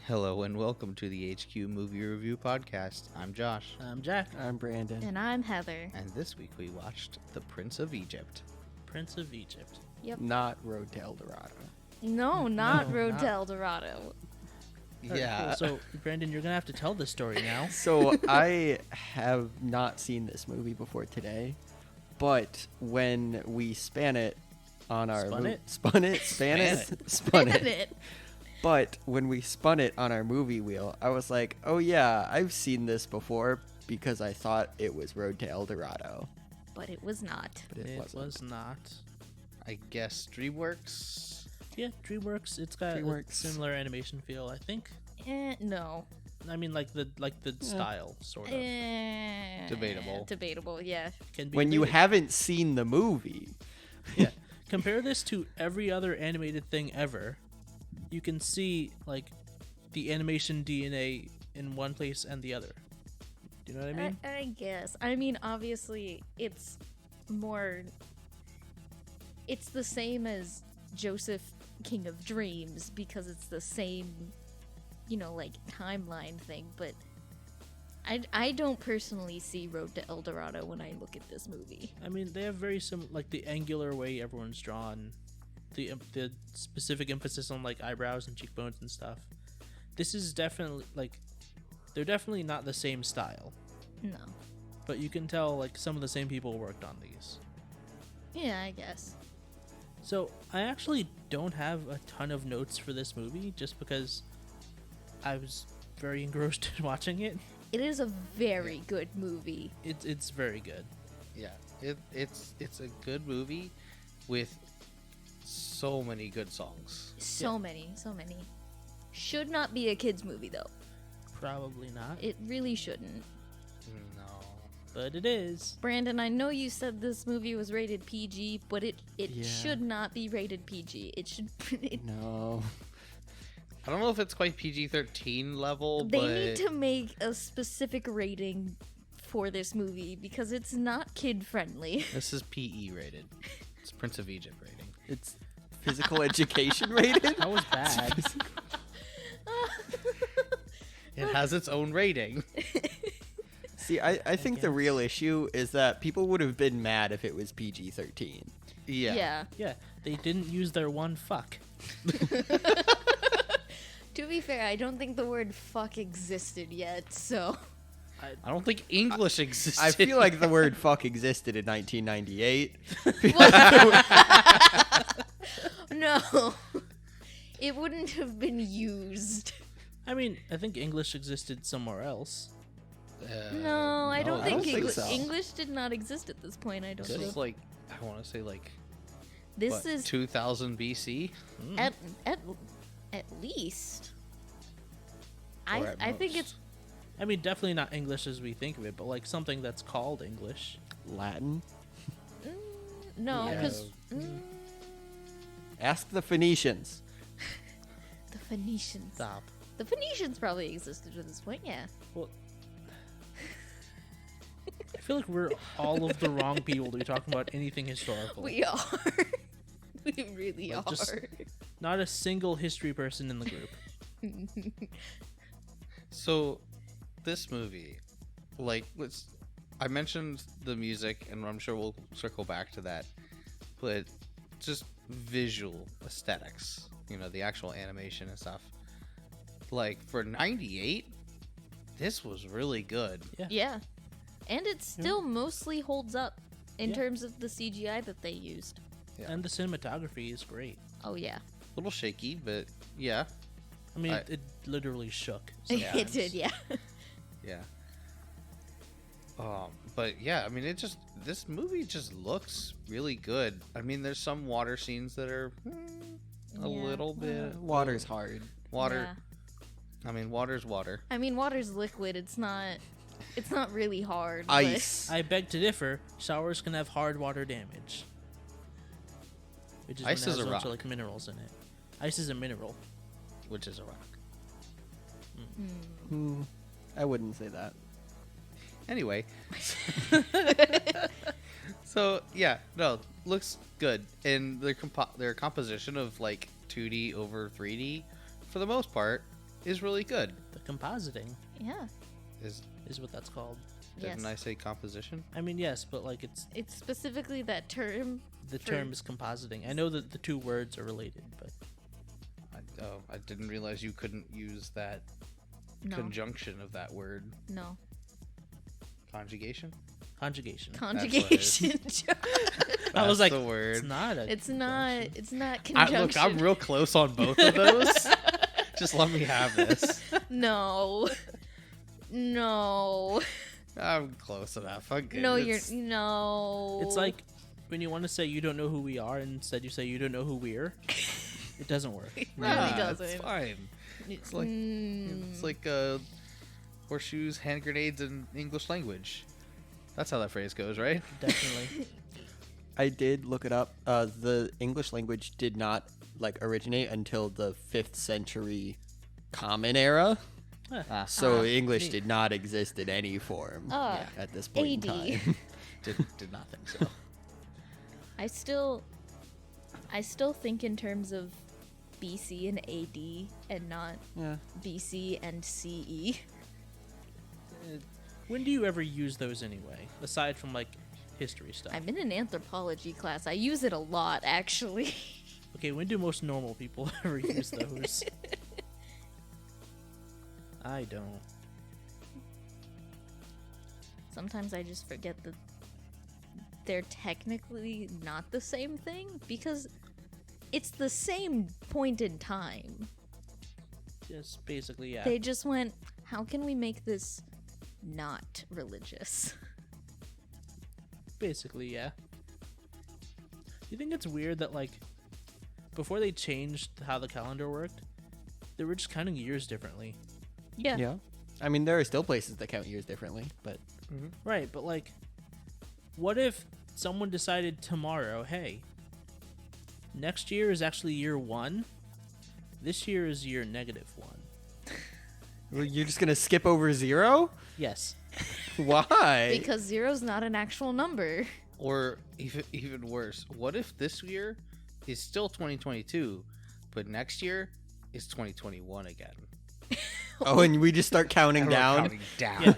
Hello and welcome to the HQ Movie Review Podcast. I'm Josh. I'm Jack. I'm Brandon. And I'm Heather. And this week we watched The Prince of Egypt. Prince of Egypt. Yep. Not Road to El Dorado. No, not No, Road not- to El Dorado. Alright, Yeah. cool. So, Brandon, you're going to have to tell this story now. So I have not seen this movie before today, but when we span it on our Spun it? span it. it. But when we spun it on our movie wheel, I was like, oh yeah, I've seen this before because I thought it was Road to El Dorado. But it was not. But it wasn't. was not. I guess DreamWorks. Yeah, DreamWorks. It's got a DreamWorks. similar animation feel, I think. No. I mean, like the style, sort of. Debatable. Debatable, yeah. Can be When you debated. haven't seen the movie. Yeah. Compare this to every other animated thing ever. You can see, like, the animation DNA in one place and the other. Do you know what I mean? I guess. I mean, obviously, it's more... It's the same as Joseph, King of Dreams, because it's the same, like, timeline thing, but I don't personally see Road to El Dorado when I look at this movie. I mean, they have very similar, like, the angular way everyone's drawn, the specific emphasis on, like, eyebrows and cheekbones and stuff. This is definitely, like, they're definitely not the same style, No. but you can tell, like, some of the same people worked on these. Yeah, I guess. So, I actually don't have a ton of notes for this movie, just because I was very engrossed in watching it. It is a very good movie. It's very good. Yeah. It's a good movie with so many good songs. So many. Should not be a kids movie though. Probably not, It really shouldn't. No. but it is. Brandon, I know you said this movie was rated PG, but it Yeah. should not be rated PG. It should. No. I don't know if it's quite PG-13 level, They but need to make a specific rating for this movie because it's not kid friendly. this is PE rated. It's Prince of Egypt rating. It's physical education rated. That was bad. It has its own rating. See, I think the real issue is that people would have been mad if it was PG-13. Yeah. Yeah, they didn't use their one fuck. To be fair, I don't think the word fuck existed yet, so. I don't think English existed. I feel like the word fuck existed in 1998. No. It wouldn't have been used. I mean, I think English existed somewhere else. No, I don't think, think so. English did not exist at this point, I don't This think. is like, I want to say like, This what, is 2000 BC? at least. Or at I think most. it's I mean, definitely not English as we think of it, but like something that's called English. Latin. no, Yeah. because Ask the Phoenicians. the Phoenicians. Stop. The Phoenicians probably existed at this point, yeah. Well, I feel like we're all of the wrong people to be talking about anything historical. We are. We really Like, are. just- Not a single history person in the group. So, this movie, like, I mentioned the music, and I'm sure we'll circle back to that, but just visual aesthetics, the actual animation and stuff. Like, for 98, this was really good. Yeah. And it still mostly holds up in Yeah. terms of the CGI that they used. Yeah. And the cinematography is great. Oh, yeah. A little shaky, but yeah. I mean, I- it literally shook. It sometimes. did, yeah. Yeah. But yeah, I mean, this movie just looks really good. I mean, there's some water scenes that are a Yeah. little bit Water's hard. water. Yeah. I mean, water's water. I mean, water's liquid. It's not really hard. but- Ice. I beg to differ. Showers can have hard water damage. Which is Ice when it is has a bunch of, rock. like minerals in it. Ice is a mineral. Which is a rock. I wouldn't say that. Anyway. So, yeah, no, looks good. And their composition of, like, 2D over 3D, for the most part, is really good. The compositing Yeah. Is is what that's called. Didn't Yes. I say composition? I mean, yes, but like It's specifically that term. the For- term is compositing. I know that the two words are related, but I didn't realize you couldn't use that No. conjunction of that word. No. Conjugation? conjugation. what it is. Conjugation. I was That's like, the word. it's not a. It's not. conjunction. It's not Look, conjunction. I'm real close on both of those. Just let me have this. No. No. I'm close enough. I'm good. No, It's- no. It's like when you want to say you don't know who we are, and instead you say you don't know who we're. It doesn't work. No, Nah, he doesn't. It's fine. It's like- It's like horseshoes, hand grenades, and English language. That's how that phrase goes, right? Definitely. I did look it up. The English language did not originate until the 5th century Common Era. Ah, So English neat. did not exist in any form at this point in AD. time. Did not think so. I still think in terms of BC and AD and not Yeah. BC and CE. When do you ever use those anyway? Aside from like history stuff. I'm in an anthropology class. I use it a lot, actually. Okay, when do most normal people ever use those? I don't. Sometimes I just forget that they're technically not the same thing because it's the same point in time. Just basically, yeah. They just went, how can we make this not religious? Basically, yeah. You think it's weird that like before they changed how the calendar worked, they were just counting years differently. Yeah. Yeah. I mean, there are still places that count years differently, but Right, but like what if someone decided tomorrow, hey, next year is actually year 1. This year is year -1. you're just gonna skip over 0? Yes. Why? Because zero's not an actual number. Or even worse, what if this year is still 2022, but next year is 2021 again? Oh, and we just start counting And we're down. counting down.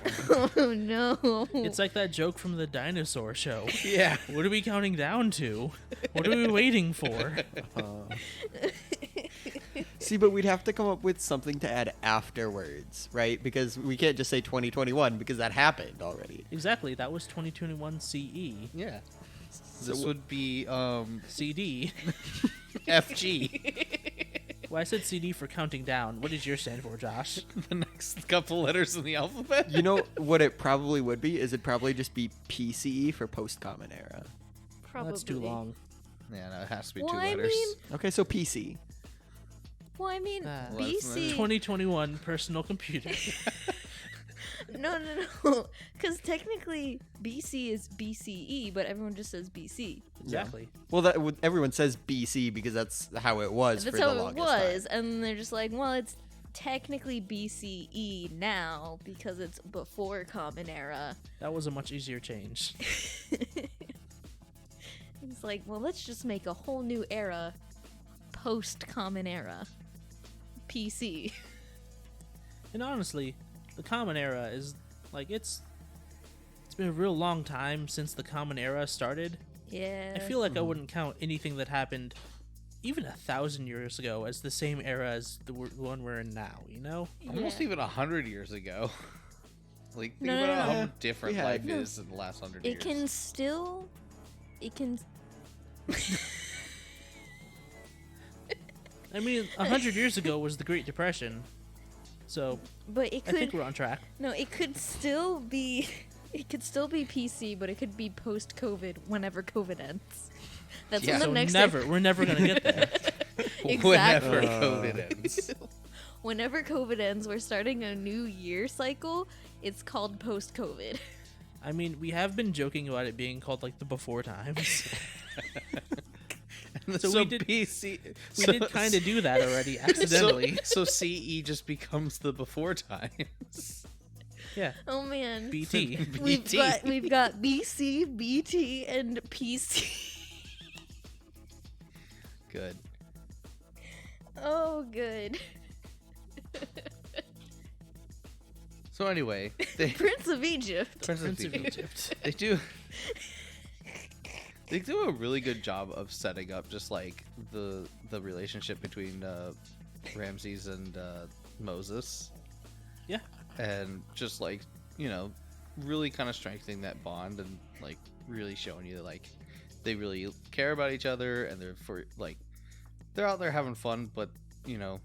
Oh no. It's like that joke from the dinosaur show. Yeah. What are we counting down to? What are we waiting for? See, but we'd have to come up with something to add afterwards, right? Because we can't just say 2021 because that happened already. Exactly, that was 2021 CE. Yeah. This would be CD. FG. Well, I said CD for counting down. What does yours stand for, Josh? The next couple letters in the alphabet. You know what it probably would be? Is it'd probably just be PCE for post-common era. Probably. That's too long. Yeah, no, it has to be Well, two I letters. mean, Okay, so PC. well, I mean, Ah. Well, that's BC. 2021 personal computer. No. Because technically BC is BCE, but everyone just says BC. Exactly. Well, everyone says BC because that's how it was That's for the how it longest was, time. and they're just like, well, it's technically BCE now because it's before Common Era. That was a much easier change. It's like, well, let's just make a whole new era post Common Era. PC. And honestly, the Common Era is like it's been a real long time since the Common Era started. Yeah. I feel like I wouldn't count anything that happened even 1,000 years ago as the same era as the one we're in now. You know? Almost even 100 years ago. Like, think No, about no, how no. different We had- life No. is in the last 100 It years. can still. It can. I mean, 100 years ago was the Great Depression. So But it I could. think we're on track. No, it could still be. It could still be PC, but it could be post COVID whenever COVID ends. That's Yeah. when the So next. we're never gonna get there. Whenever Exactly. COVID ends. Whenever COVID ends, we're starting a new year cycle. It's called post COVID. I mean, we have been joking about it being called like the before times. So we did- PC, We did kind of do that already accidentally. So CE just becomes the before times. Yeah, Oh man. BT. BT. We've got BC, BT, and PC. Good. Oh, good. So anyway, they Prince of Egypt. Prince of Prince of Egypt. Egypt. They do a really good job of setting up just like the relationship between Ramses and Moses. Yeah. And just like, you know, really kind of strengthening that bond and like really showing you that like they really care about each other and they're out there having fun, but you know,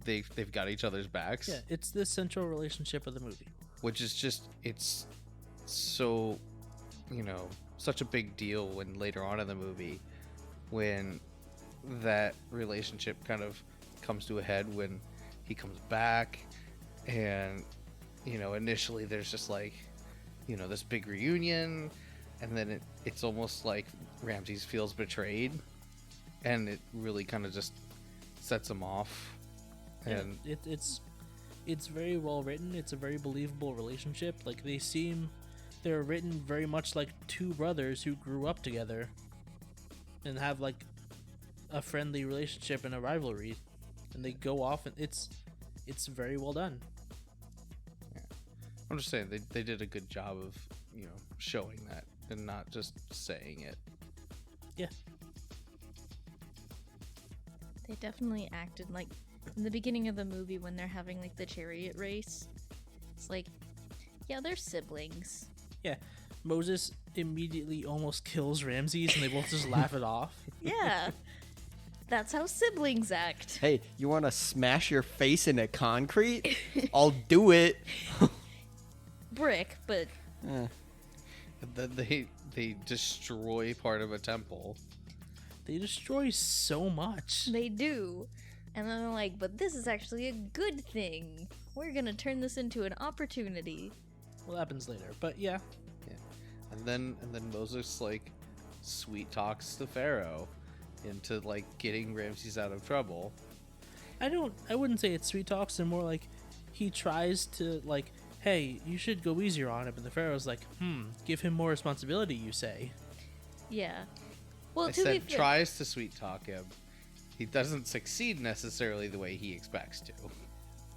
they've got each other's backs. Yeah, it's the central relationship of the movie. Which is just, it's so, you know, such a big deal when later on in the movie when that relationship kind of comes to a head when he comes back and, you know, initially there's just like, you know, this big reunion and then it's almost like Ramses feels betrayed and it really kind of just sets him off. Yeah, And it's very well written. It's a very believable relationship. Like they're written very much like two brothers who grew up together and have like a friendly relationship and a rivalry, and they go off and it's very well done. I'm just saying they did a good job of, you know, showing that and not just saying it. Yeah. They definitely acted like in the beginning of the movie when they're having like the chariot race. It's like, yeah, they're siblings. Yeah. Moses immediately almost kills Ramses and they both just laugh it off. Yeah. That's how siblings act. Hey, you want to smash your face into concrete? I'll do it. Brick, but Eh. And then they destroy part of a temple. They destroy so much. they do. And then they're like, but this is actually a good thing. We're gonna turn this into an opportunity. Well, that happens later, but yeah. And then Moses like sweet talks the Pharaoh into like getting Ramses out of trouble. I wouldn't say it's sweet talks, and more like he tries to like, hey, you should go easier on him, and the Pharaoh's like, give him more responsibility, you say. Yeah. Well, I to be said fair, tries to sweet talk him. He doesn't succeed necessarily the way he expects to.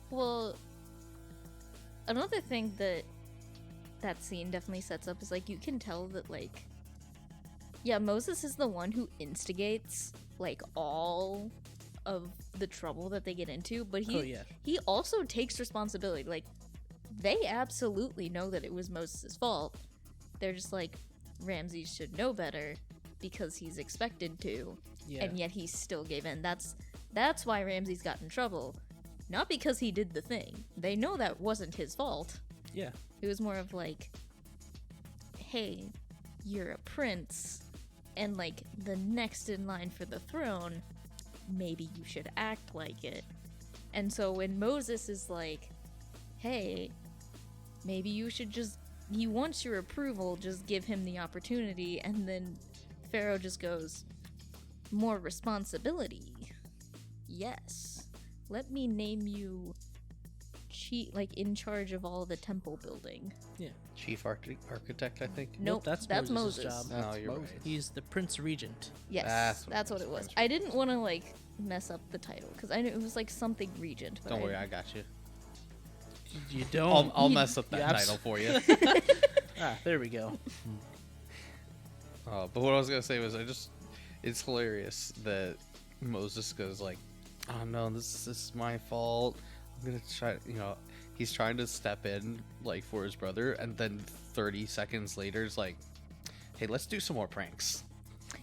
well, another thing that scene definitely sets up is like you can tell that like, yeah, Moses is the one who instigates like all of the trouble that they get into, but he also takes responsibility. Like, they absolutely know that it was Moses' fault. They're just like, Ramses should know better because he's expected to, and yet he still gave in. That's why Ramses got in trouble, not because he did the thing. They know that wasn't his fault. Yeah. It was more of like, hey, you're a prince, and like the next in line for the throne, maybe you should act like it. And so when Moses is like, hey, maybe you should just, he wants your approval, just give him the opportunity, and then Pharaoh just goes, more responsibility. Yes. Let me name you in charge of all the temple building. Yeah. Chief architect, I think. Nope, that's Moses. job. No, you're Moses. right. He's the Prince Regent. Yes, that's what Prince it was. Regent. I didn't want to like mess up the title because I knew it was like something regent. But Don't worry, I got you. You don't. I'll mess up that Yeah, title for you. There we go. But what I was gonna say was, it's hilarious that Moses goes like, "Oh no, this is my fault. I'm gonna try." You know, he's trying to step in like for his brother, and then 30 seconds later, it's like, "Hey, let's do some more pranks."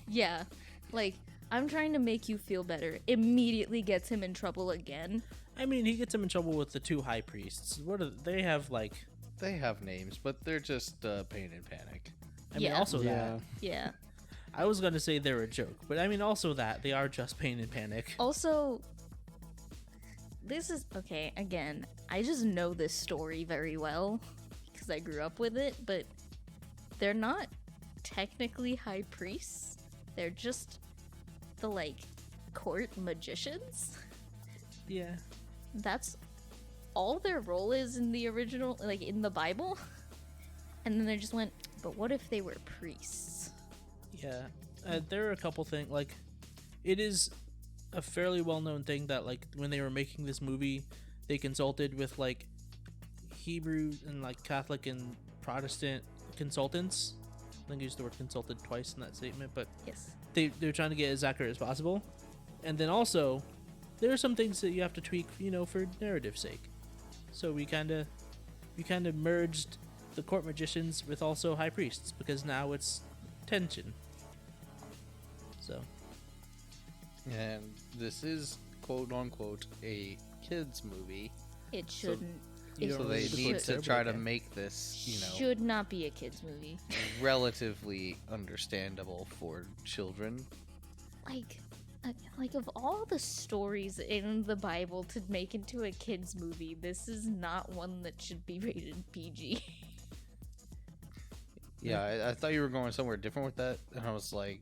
Yeah, like I'm trying to make you feel better. Immediately gets him in trouble again. I mean, he gets him in trouble with the two high priests. What are they have like? They have names, but they're just Pain and Panic. I mean, Yeah. also Yeah. that. Yeah. I was gonna say they're a joke, but I mean also that they are just Pain and Panic. Also, this is okay. Again, I just know this story very well because I grew up with it. But they're not technically high priests. They're just the like court magicians. Yeah. That's all their role is in the original, like in the Bible. And then they just went, but what if they were priests? Yeah. There are a couple things like, it is a fairly well-known thing that like when they were making this movie, they consulted with like Hebrew and like Catholic and Protestant consultants. I think I used the word consultant twice in that statement, but Yes. they're trying to get as accurate as possible. And then also, there are some things that you have to tweak, for narrative sake. So we kind of merged the court magicians with also high priests because now it's tension. So And this is quote unquote a kids movie, It shouldn't. You it don't so they really need put to turbo try to again. make this, should not be a kids movie. relatively understandable for children. Like of all the stories in the Bible to make into a kids movie, this is not one that should be rated PG. Yeah, I thought you were going somewhere different with that, and I was like,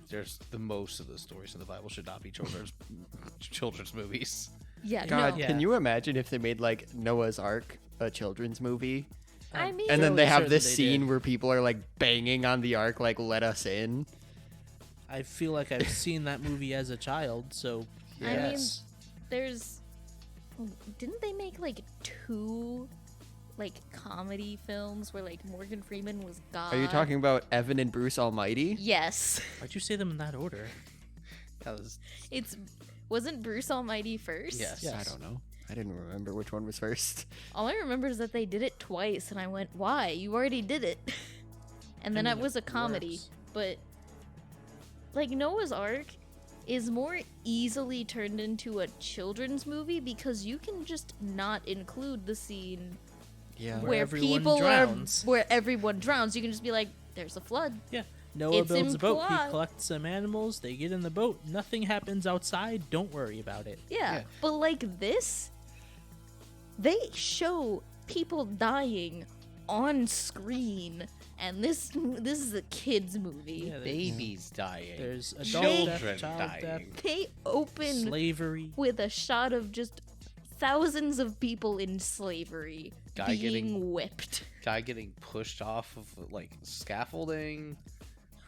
there's the most of the stories in the Bible should not be children's movies. Yeah, God, no. Yeah. can you imagine if they made like Noah's Ark a children's movie? I mean, And then they fairly have certain this they scene did. where people are like banging on the ark, like "Let us in." I feel like I've seen that movie as a child, so I mean, yes. didn't they make like 2 like comedy films where like Morgan Freeman was God? Are you talking about Evan and Bruce Almighty? Yes. Why'd you say them in that order? That was Wasn't Bruce Almighty first? yes. Yes. I don't know. I didn't remember which one was first. All I remember is that they did it twice, and I went, "Why? You already did it." And then I mean, it was a it comedy, works. but like Noah's Ark is more easily turned into a children's movie because you can just not include the scene Yeah. Where everyone people drowns. are where everyone drowns. You can just be like, "There's a flood." Yeah. Noah It's builds a boat. implied. He collects some animals. They get in the boat. Nothing happens outside. Don't worry about it. Yeah, Yeah. but like this, they show people dying on screen, and this is a kids movie. Yeah, Babies dying. there's adult children death, child death, dying. They open slavery. with a shot of just thousands of people in slavery Guy being getting- whipped. Guy getting pushed off of like scaffolding.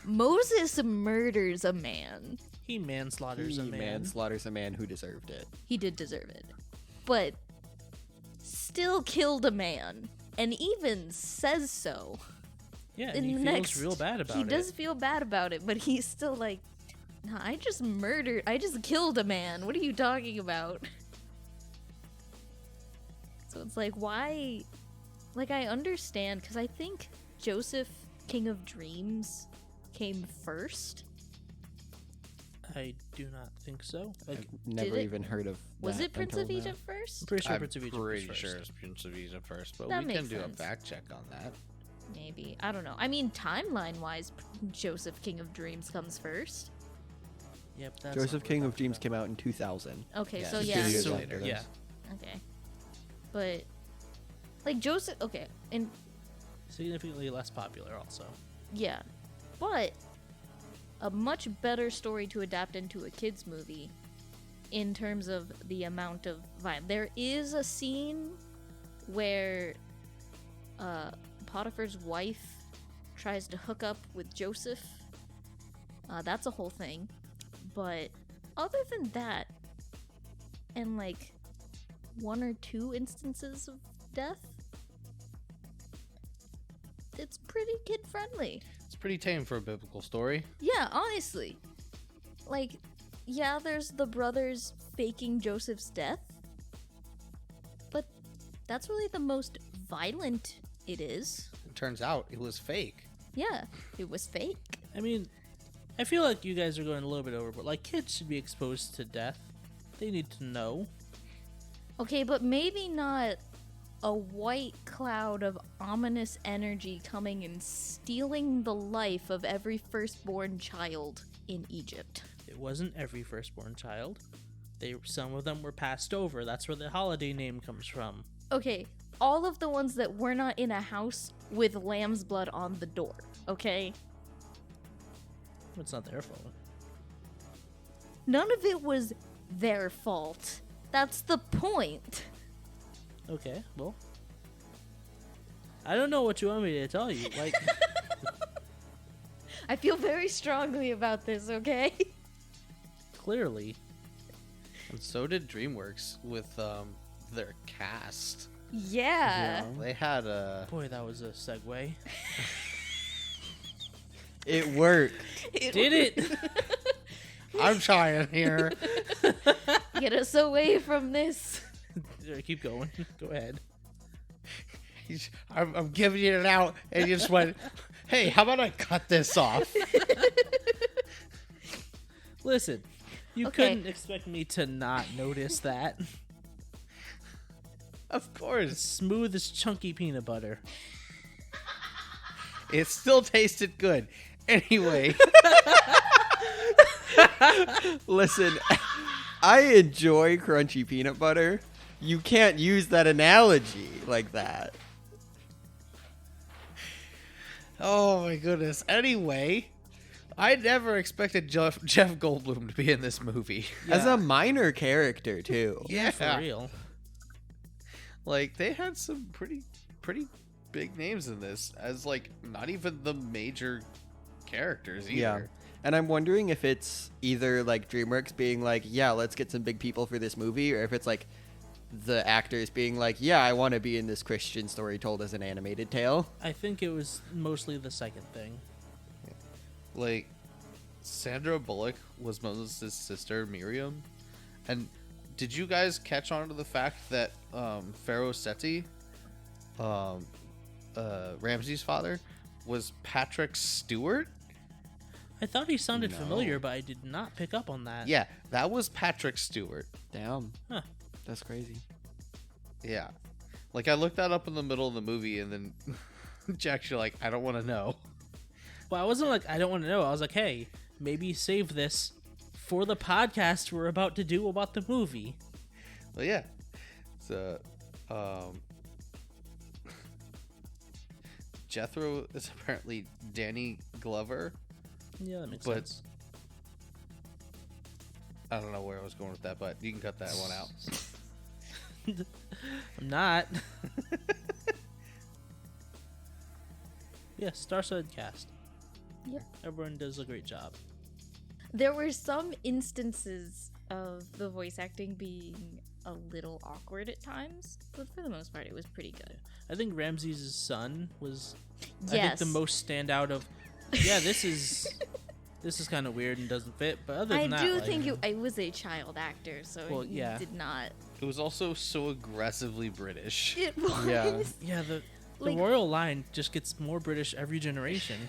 Moses murders a man. He manslaughters a He man. manslaughters a man who deserved it. He did deserve it, but still killed a man, and even says so. Yeah, and In he the feels next, real bad about he it. does feel bad about it, but he's still like, "Nah, I just killed a man. What are you talking about?" So it's like, why? Like, I understand, because I think Joseph, King of Dreams, came first. I do not think so. Like, I've never it- even heard of. Was that it Prince until of now. Egypt I'm first? pretty sure I'm Prince of Egypt was pretty first. sure it's Prince of Egypt first, but That we can makes do sense. a fact check on that. Maybe. I don't know. I mean, timeline-wise, Joseph, King of Dreams comes first. Yep, that's Joseph not King what of Dreams came out in 2000. Okay, Yeah, so just yeah. 2 years So, after this. yeah. Okay. But, like, Joseph, okay, and significantly less popular also. yeah. But, a much better story to adapt into a kid's movie in terms of the amount of violence. There is a scene where Potiphar's wife tries to hook up with Joseph. That's a whole thing. But other than that, and like 1 or 2 instances of death, it's pretty kid friendly. It's pretty tame for a biblical story. Yeah, honestly. Like, yeah, there's the brothers faking Joseph's death, but that's really the most violent it is. It turns out it was fake. Yeah, it was fake. I mean, I feel like you guys are going a little bit over, but like kids should be exposed to death. They need to know. Okay, but maybe not a white cloud of ominous energy coming and stealing the life of every firstborn child in Egypt. It wasn't every firstborn child. Some of them were passed over. That's where the holiday name comes from. Okay, all of the ones that were not in a house with lamb's blood on the door, okay? It's not their fault. None of it was their fault. That's the point. Okay, well, I don't know what you want me to tell you. Like, I feel very strongly about this, okay? clearly, And so did DreamWorks with their cast. Yeah. They had a. Boy, that was a segue. It worked. Did it? I'm trying here. Get us away from this. Keep going. Go ahead. I'm giving it out, and you just went, "Hey, how about I cut this off?" Listen, you Okay. couldn't expect me to not notice that. Of course, Smooth as chunky peanut butter. it still tasted good. Anyway, Listen, I enjoy crunchy peanut butter. You can't use that analogy like that. oh my goodness. Anyway, I never expected Jeff Goldblum to be in this movie. As a minor character, too. Yeah, For real. Like they had some pretty big names in this, as like not even the major characters either. Yeah. And I'm wondering if it's either like DreamWorks being like, yeah, let's get some big people for this movie, or if it's like the actors being like, yeah, I want to be in this Christian story told as an animated tale. I think it was mostly the second thing. Like Sandra Bullock was Moses' sister Miriam, and did you guys catch on to the fact that Pharaoh Seti, Ramsey's father, was Patrick Stewart? I thought he sounded No. familiar, but I did not pick up on that. Yeah, that was Patrick Stewart. Damn. Huh. That's crazy. Yeah, like I looked that up in the middle of the movie, and then Jack's like, I don't want to know. Well, I wasn't like, I don't want to know. I was like, hey, maybe save this for the podcast we're about to do about the movie. Well, yeah. So, Jethro is apparently Danny Glover. Yeah, that makes But- sense. I don't know where I was going with that, but you can cut that one out. I'm not. Yeah, star-studded cast. Yeah. Everyone does a great job. There were some instances of the voice acting being a little awkward at times, but for the most part, it was pretty good. I think Ramses' son was, I think, Yes. the most standout of. Yeah, this is kind of weird and doesn't fit. But other I than that, do like, think it was a child actor, so Well, he yeah. did not. It was also so aggressively British. It was. Yeah. yeah, the Like- royal line just gets more British every generation.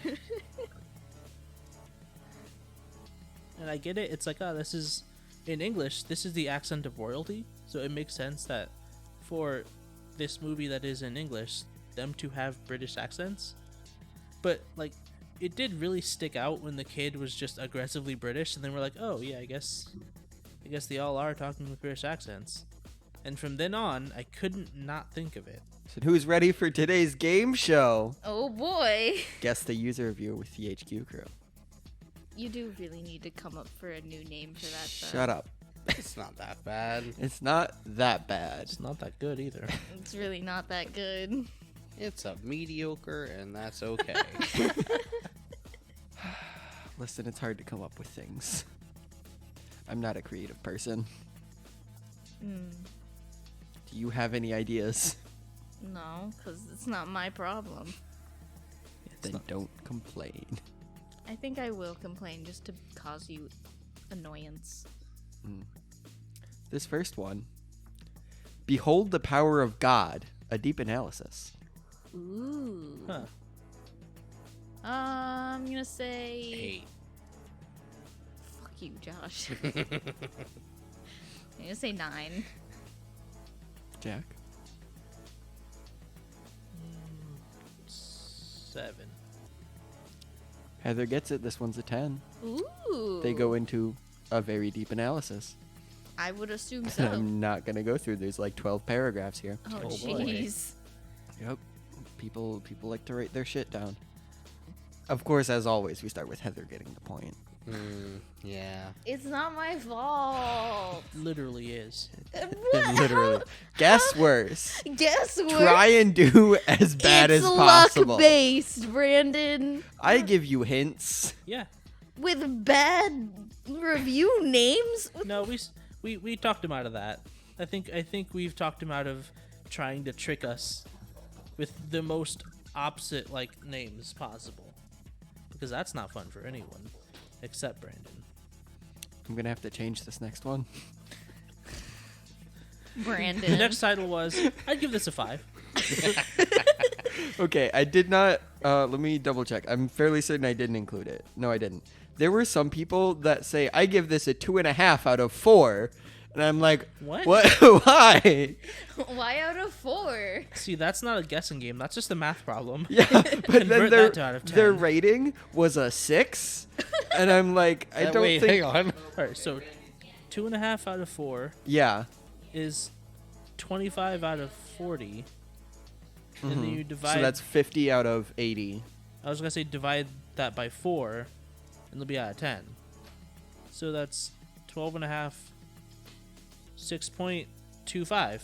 And I get it. It's like, oh, this is in English. This is the accent of royalty, so it makes sense that for this movie that is in English, them to have British accents. But like, it did really stick out when the kid was just aggressively British, and then we're like, oh yeah, I guess they all are talking with British accents. And from then on, I couldn't not think of it. So who's ready for today's game show? Oh boy. Guess the user reviewer with the HQ crew. You do really need to come up for a new name for that, though. Shut up. It's not that bad. It's not that bad. It's not that good either. It's really not that good. It's a mediocre, and that's okay. Listen, it's hard to come up with things. I'm not a creative person. Mm, Do you have any ideas? no, because it's not my problem. Then don't complain. I think I will complain just to cause you annoyance. This first one. Behold the power of God. A deep analysis. Ooh. Huh. I'm gonna say. 8. Fuck you, Josh. I'm gonna say 9. Jack? 7. Heather gets it. This one's a 10. Ooh. They go into a very deep analysis. I would assume And so. I'm not going to go through. There's like 12 paragraphs here. Oh, Oh, boy. jeez. Yep. People like to write their shit down. Of course, as always, we start with Heather getting the point. Yeah. It's not my fault. Literally is. Literally. Guess worse. Guess what? Try and do as bad it's as possible. luck-based, Brandon. I give you hints. Yeah. With bad review names? No, we talked him out of that. I think we've talked him out of trying to trick us with the most opposite like names possible, because that's not fun for anyone except Brandon. I'm gonna have to change this next one. Brandon. The next title was, I'd give this a 5. Okay, I did not. Let me double check. I'm fairly certain I didn't include it. No, I didn't. There were some people that say I give this a 2.5 out of 4, and I'm like, What? Why? Why out of 4? See, that's not a guessing game. That's just a math problem. Yeah, but then Convert that to out of 10. their rating was a 6, and I'm like, I don't Wait, think. hang on. All right, so 2.5 out of 4 Yeah. is 25 out of 40. And then you divide. So that's 50 out of 80. I was gonna say divide that by 4, and it'll be out of 10. So that's 12.5. 6.25.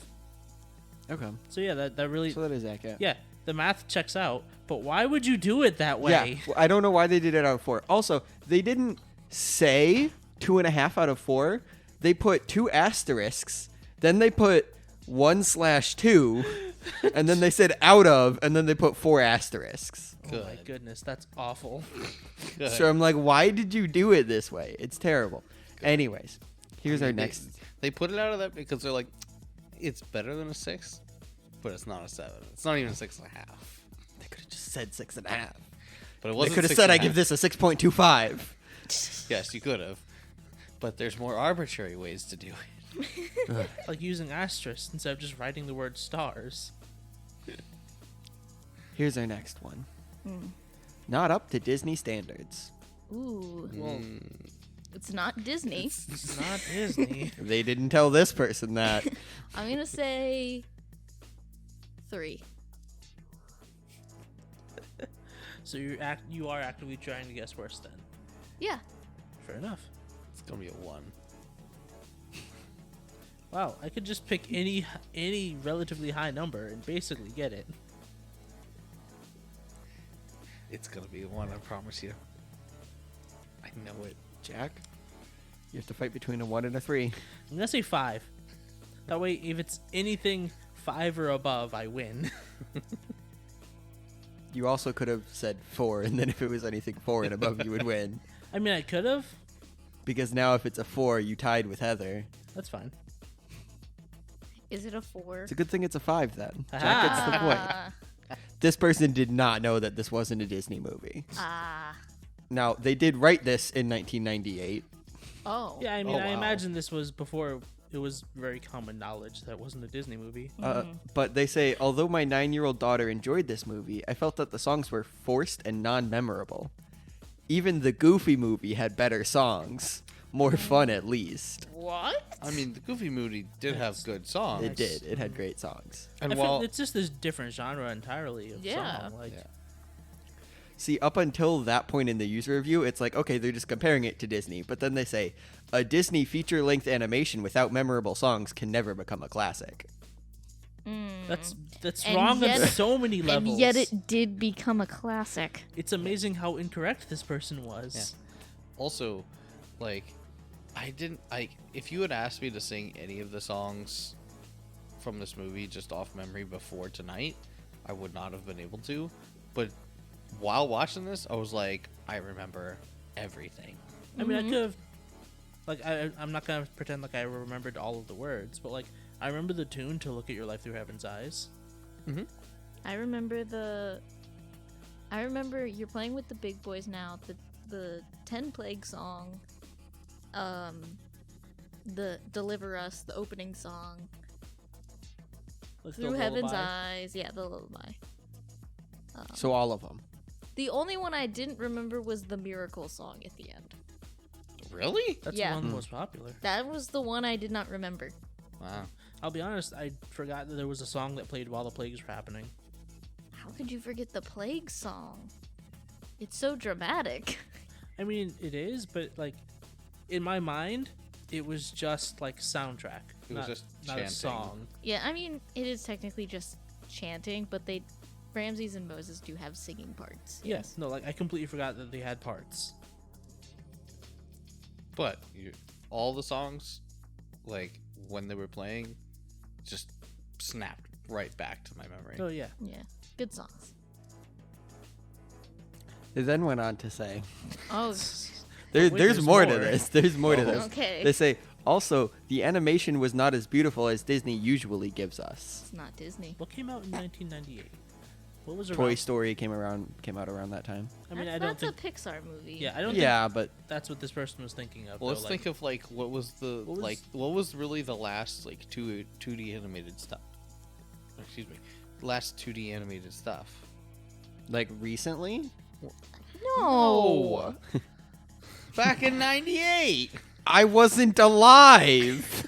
Okay. So yeah, that really. So that is accurate. Yeah, the math checks out. But why would you do it that way? Yeah. Well, I don't know why they did it out of 4. Also, they didn't say 2.5 out of 4. They put 2 asterisks. Then they put 1/2. And then they said out of, and then they put 4 asterisks. Oh my goodness, that's awful. Good. So I'm like, why did you do it this way? It's terrible. Anyways, here's our next. They put it out of that because they're like, it's better than a 6, but it's not a 7. It's not even a 6.5. They could have just said 6.5. But it They wasn't. could have said I 6.5. give this a 6.25. Yes, you could have. But there's more arbitrary ways to do it. Like using asterisks instead of just writing the word stars. Here's our next one. Not up to Disney standards. Ooh. Well, It's not Disney. it's not Disney. They didn't tell this person that. I'm going to say 3. So you are actively trying to guess worse then. Yeah. Fair enough. It's gonna be a 1. Wow, I could just pick any relatively high number and basically get it. It's gonna be a 1. I promise you. I know it. Jack, you have to fight between a 1 and a 3. I'm gonna say 5. That way, if it's anything 5 or above, I win. You also could have said 4, and then if it was anything 4 and above, you would win. I mean, I could have. Because now if it's a 4, you tied with Heather. That's fine. Is it a 4? It's a good thing it's a 5 then. Jack Aha. gets the point. This person did not know that this wasn't a Disney movie. Now, they did write this in 1998. Oh. Yeah, I mean, Oh, I wow. imagine this was before it was very common knowledge that it wasn't a Disney movie. But they say, although my 9-year-old daughter enjoyed this movie, I felt that the songs were forced and non-memorable. Even the Goofy movie had better songs. More fun, at least. What? I mean, the Goofy movie did have good songs. It did. It had great songs. And I feel while it's just this different genre entirely of Yeah. song. Like, Yeah. See, up until that point in the user review, it's like, okay, they're just comparing it to Disney. But then they say, a Disney feature-length animation without memorable songs can never become a classic. that's And wrong yet- on so many levels. And yet it did become a classic. It's amazing how incorrect this person was. also, like, if you had asked me to sing any of the songs from this movie just off memory before tonight, I would not have been able to. But while watching this, I was like, I remember everything. I mean, I could have. Like, I'm not gonna pretend like I remembered all of the words, but like, I remember the tune to "Look at Your Life Through Heaven's Eyes." I remember You're Playing with the Big Boys Now, the 10 Plague song, the Deliver Us, the opening song, Like the Through Heaven's lullaby. Eyes, yeah, the lullaby. So all of them. The only one I didn't remember was the Miracle song at the end. Really? That's Yeah. one of the most popular. That was the one I did not remember. Wow. I'll be honest, I forgot that there was a song that played while the plagues were happening. How could you forget the Plague song? It's so dramatic. I mean, it is, but like, in my mind, it was just like soundtrack. It was just not chanting. a song. Yeah, I mean, it is technically just chanting, but Ramses and Moses do have singing parts. Yes, no, like I completely forgot that they had parts. But all the songs, like, when they were playing, just snapped right back to my memory. Oh yeah. Yeah, good songs. They then went on to say, Oh, Wait, there's more to more. this. There's more to Oh. this. okay. They say, also, the animation was not as beautiful as Disney usually gives us. It's not Disney. What came out in 1998? What was Toy around? Story came out around that time. I mean, I don't That's think. a Pixar movie. Yeah, I don't Yeah, but think that's what this person was thinking of. Well, though, let's like, think of like what was really the last like 2D animated stuff. Excuse me, last 2D animated stuff. like recently, No. Back in '98. I wasn't alive.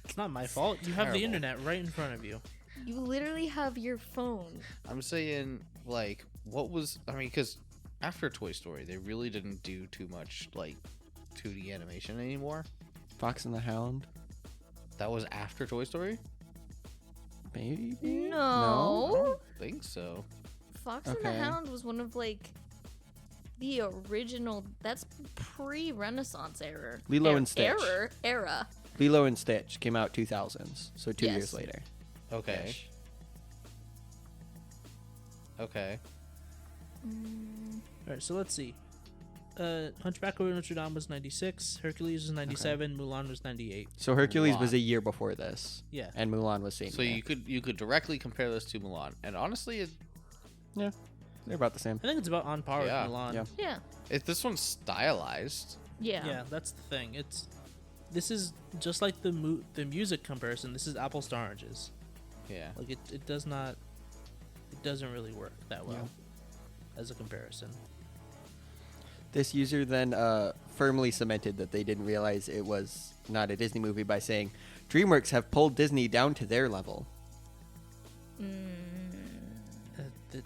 It's not my fault. You have the Terrible. internet right in front of you. You literally have your phone. I'm saying like what was because after Toy Story they really didn't do too much like 2D animation anymore. Fox and the Hound, That was after Toy Story. maybe. I No. don't think so. Fox and Okay. the Hound was one of like the original. That's pre-Renaissance era. Lilo and Stitch. Era. Lilo and Stitch came out 2000s, so 2 Yes. years later. Okay. Ish. Okay. All right, so let's see. Hunchback of Notre Dame was 96. Hercules was 97. Mulan was 98. So Hercules was Mulan. a year before this, Yeah. and Mulan was same. So year. you could directly compare those to Mulan, and honestly, they're about the same. I think it's about on par Yeah. with Mulan. Yeah. Yeah. this one's stylized. Yeah. Yeah, that's the thing. This is just like the music comparison. This is apples to oranges. Yeah. Like it doesn't really work that well as a comparison. This user then firmly cemented that they didn't realize it was not a Disney movie by saying, DreamWorks have pulled Disney down to their level.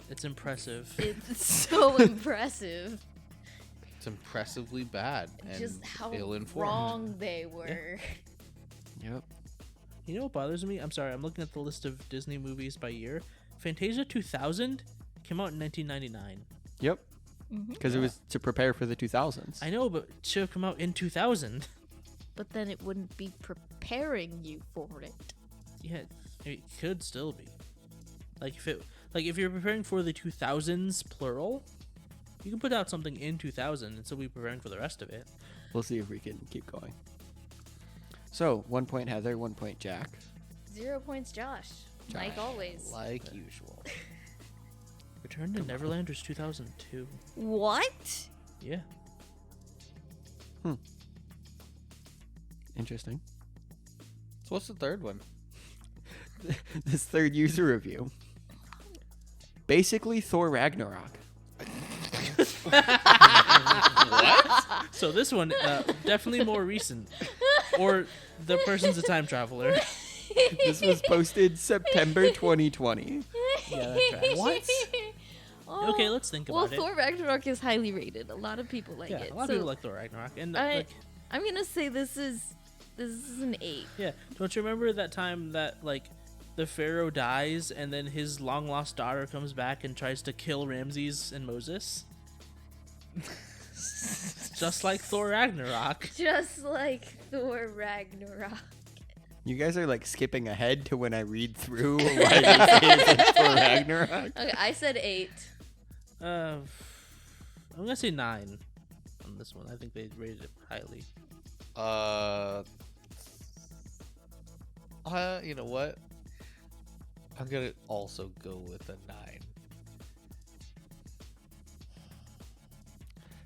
It's impressive. It's so impressive. It's impressively bad and Just how ill-informed. wrong they were. Yep. You know what bothers me? I'm sorry. I'm looking at the list of Disney movies by year. Fantasia 2000 came out in 1999. Yep. Because it was to prepare for the 2000s. I know, but it should have come out in 2000. But then it wouldn't be preparing you for it. Yeah, it could still be. If you're preparing for the 2000s plural, you can put out something in 2000 and still be preparing for the rest of it. We'll see if we can keep going. So, 1 point Heather, 1 point Jack. 0 points, Josh. Like always. Like usual. Return to Neverland was 2002. What? Yeah. Interesting. So what's the third one? This third user review. Basically, Thor Ragnarok. So this one, definitely more recent. Or the person's a time traveler. This was posted September 2020. Yeah, that's right. What? Oh. Okay, let's think Well, about it. Thor Ragnarok is highly rated. A lot of people like Yeah, it. a lot of so people like Thor Ragnarok. And I'm gonna say this is an 8. yeah, don't you remember that time that the pharaoh dies and then his long lost daughter comes back and tries to kill Ramses and Moses? Just like Thor Ragnarok. Just like Thor Ragnarok. You guys are skipping ahead to when I read through why this is Thor Ragnarok. Okay, I said 8. I'm gonna say 9 on this one. I think they rated it highly. You know what? I'm gonna also go with a 9.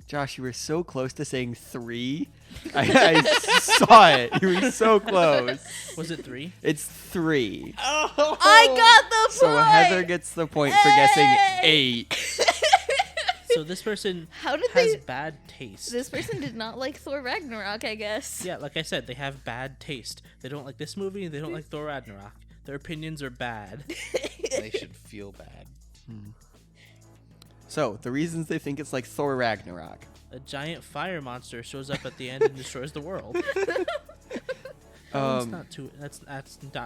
Josh, you were so close to saying 3. I saw it. You were so close. Was it 3? It's 3. I got the So point! Heather gets the point for guessing Hey! 8. So this person How did has they... bad taste. This person did not like Thor Ragnarok, I guess. Yeah, like I said, they have bad taste. They don't like this movie and they don't like Thor Ragnarok. Their opinions are bad. They should feel bad. So, the reasons they think it's like Thor Ragnarok. A giant fire monster shows up at the end and destroys the world. That's not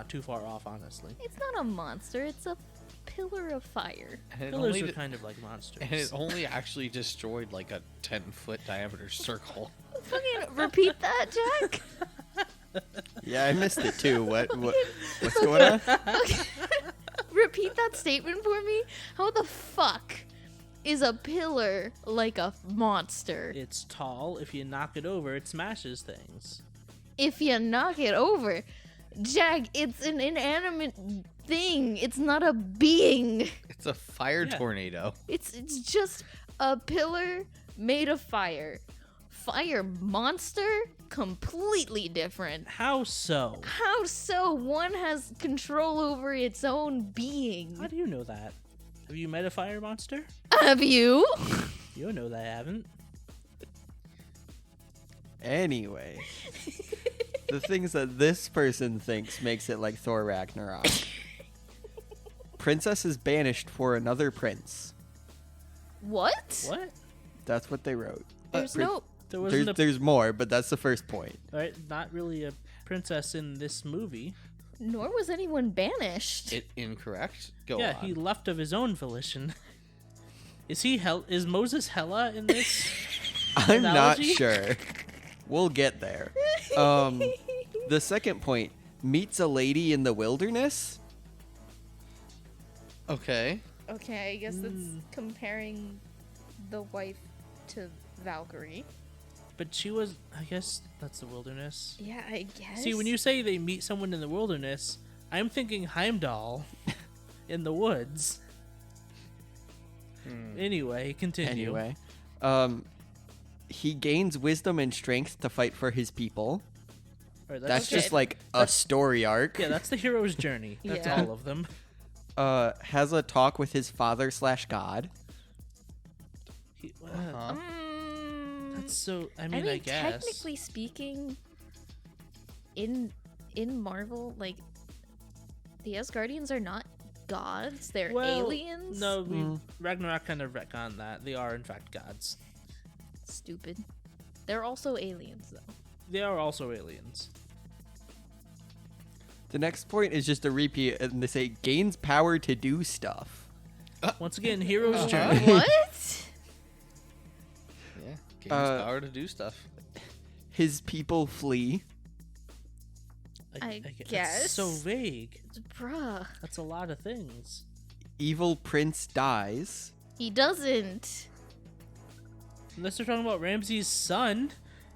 too far off, honestly. It's not a monster, it's a pillar of fire. And it, Pillars only, are kind of like monsters. and it only actually destroyed a 10-foot diameter circle. Fucking repeat that, Jack. Yeah, I missed it too. What's going on? Repeat that statement for me. How the fuck is a pillar like a monster? It's tall. If you knock it over, it smashes things. If you knock it over, Jack, it's an inanimate thing. It's not a being. It's a fire Yeah. tornado. It's just a pillar made of fire. Fire monster? Completely different. How so? How so? One has control over its own being. How do you know that? Have you met a fire monster? Have you? You don't know that I haven't. Anyway, the things that this person thinks makes it like Thor Ragnarok. Princess is banished for another prince. What? What? That's what they wrote. There's Prin- no. There wasn't There's more, but that's the first point. right, not really a princess in this movie. Nor was anyone banished. Incorrect. Go Yeah, on. he left of his own volition. Is Moses Hela in this? I'm not Analogy? sure. We'll get there. The second point, meets a lady in the wilderness. Okay. Okay, I guess that's comparing the wife to Valkyrie. But she was, I guess that's the wilderness. Yeah, I guess. See, when you say they meet someone in the wilderness, I'm thinking Heimdall in the woods. Anyway, continue. Anyway, he gains wisdom and strength to fight for his people. Alright, That's Okay. just like a story arc. yeah, that's the hero's journey. That's Yeah. all of them. Has a talk with his father/God. Huh? That's so. I I mean, mean, I guess. technically speaking, in Marvel, like the Asgardians are not gods; they're Well, aliens. No, Ragnarok kind of retconned that. They are in fact gods. Stupid. They're also aliens, though. They are also aliens. The next point is just a repeat, and they say gains power to do stuff. Once again, hero's journey. What? Yeah. Gains Uh, power to do stuff. His people flee. I That's guess. so vague. Bruh. That's a lot of things. Evil prince dies. He doesn't. Unless they're talking about Ramses' son,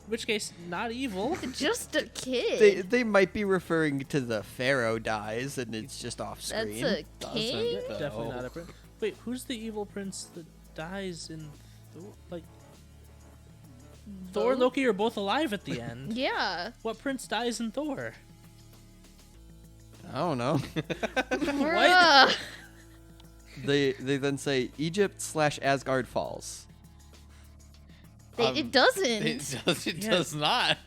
in which case, not evil. Just a kid. They might be referring to the pharaoh dies, and it's just off That's screen. a Doesn't king? though. Definitely not a prince. Wait, who's the evil prince that dies in Thor? Like, Thor, Both? Loki are both alive at the end. Yeah. What prince dies in Thor? I don't know. Bruh. they then say Egypt/Asgard falls. It doesn't. It Yeah. does not.